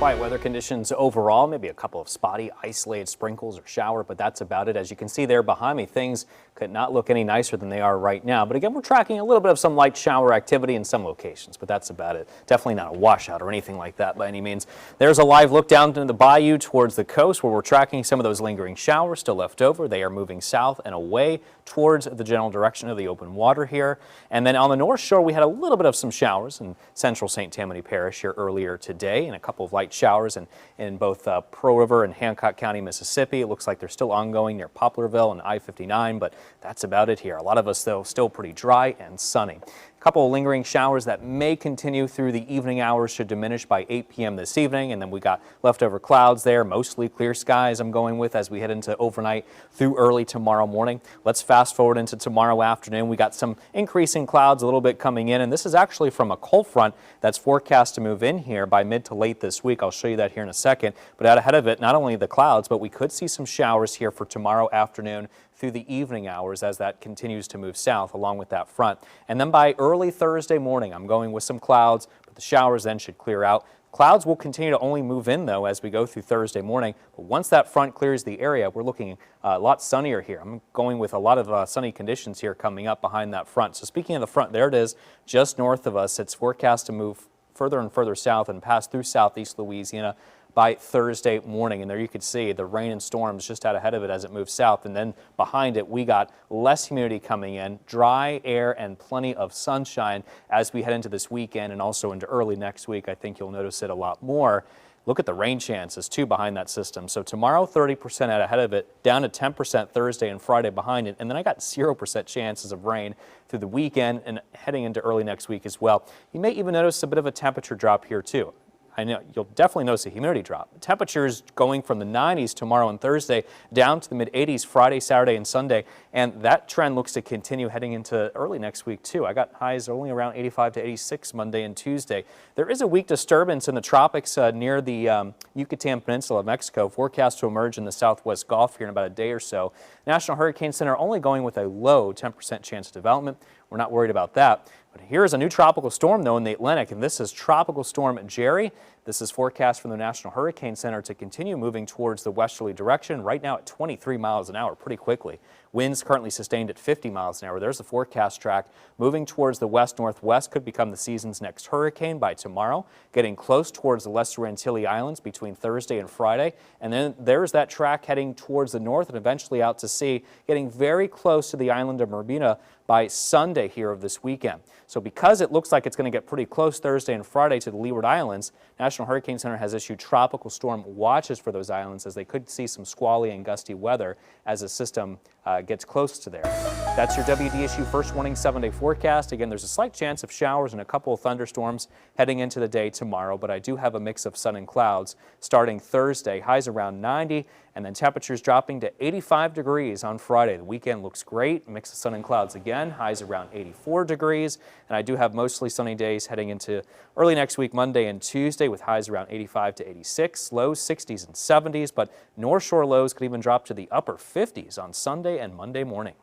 quiet weather conditions overall, maybe a couple of spotty, isolated sprinkles or shower, but that's about it. As you can see there behind me, things could not look any nicer than they are right now. But again, we're tracking a little bit of some light shower activity in some locations, but that's about it. Definitely not a washout or anything like that by any means. There's a live look down into the bayou towards the coast where we're tracking some of those lingering showers still left over. They are moving south and away towards the general direction of the open water here. And then on the North Shore, we had a little bit of some showers in central St. Tammany Parish here earlier today, and a couple of light showers in both Pearl River and Hancock County, Mississippi. It looks like they're still ongoing near Poplarville and I-59, but that's about it here. A lot of us, though, still pretty dry and sunny. A couple of lingering showers that may continue through the evening hours should diminish by 8 p.m. this evening, and then we got leftover clouds there, mostly clear skies I'm going with as we head into overnight through early tomorrow morning. Let's fast forward into tomorrow afternoon. We got some increasing clouds a little bit coming in, and this is actually from a cold front that's forecast to move in here by mid to late this week. I'll show you that here in a second, but out ahead of it, not only the clouds, but we could see some showers here for tomorrow afternoon through the evening hours as that continues to move south along with that front. And then by early Thursday morning, I'm going with some clouds, but the showers then should clear out. Clouds will continue to only move in, though, as we go through Thursday morning. But once that front clears the area, we're looking a lot sunnier here. I'm going with a lot of sunny conditions here coming up behind that front. So speaking of the front, there it is, just north of us. It's forecast to move further and further south and pass through southeast Louisiana by Thursday morning. And there you can see the rain and storms just out ahead of it as it moves south. And then behind it, we got less humidity coming in, dry air and plenty of sunshine as we head into this weekend and also into early next week. I think you'll notice it a lot more. Look at the rain chances, too, behind that system. So tomorrow, 30% out ahead of it, down to 10% Thursday and Friday behind it. And then I got 0% chances of rain through the weekend and heading into early next week as well. You may even notice a bit of a temperature drop here, too. I know you'll definitely notice a humidity drop. Temperatures going from the 90s tomorrow and Thursday down to the mid-80s Friday, Saturday, and Sunday. And that trend looks to continue heading into early next week, too. I got highs only around 85 to 86 Monday and Tuesday. There is a weak disturbance in the tropics near the Yucatan Peninsula of Mexico, forecast to emerge in the southwest Gulf here in about a day or so. National Hurricane Center only going with a low 10% chance of development. We're not worried about that. But here's a new tropical storm, though, in the Atlantic, and this is Tropical Storm Jerry. This is forecast from the National Hurricane Center to continue moving towards the westerly direction, right now at 23 miles an hour, pretty quickly. Winds currently sustained at 50 miles an hour. There's the forecast track. Moving towards the west-northwest could become the season's next hurricane by tomorrow, getting close towards the Lesser Antilles Islands between Thursday and Friday. And then there's that track heading towards the north and eventually out to sea, getting very close to the island of Bermuda by Sunday here of this weekend. So because it looks like it's going to get pretty close Thursday and Friday to the Leeward Islands, National Hurricane Center has issued tropical storm watches for those islands as they could see some squally and gusty weather as the system gets close to there. That's your WDSU First Warning 7-day forecast. Again, there's a slight chance of showers and a couple of thunderstorms heading into the day tomorrow, but I do have a mix of sun and clouds starting Thursday, highs around 90, and then temperatures dropping to 85 degrees on Friday. The weekend looks great, mix of sun and clouds again, highs around 84 degrees, and I do have mostly sunny days heading into early next week, Monday and Tuesday, with highs around 85 to 86, lows 60s and 70s, but North Shore lows could even drop to the upper 50s on Sunday and Monday morning.